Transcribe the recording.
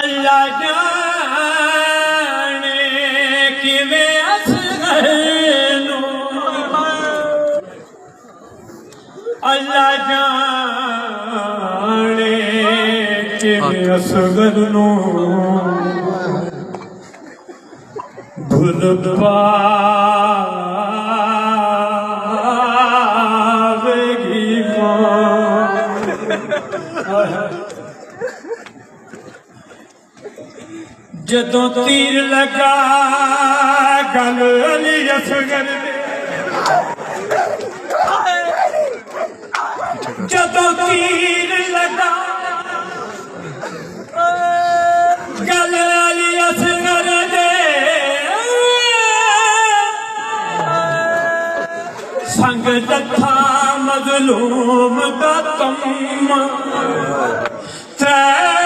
अल्लाह जाने किवें असगर नूं, अल्लाह जाने किवें असगर नूं भुल पावेगी कौन। जदों तीर लगा गल अली असगर दे, जदों तीर लगा गल अली असगर दे, संग जत्था मजलूम दा तम त्रै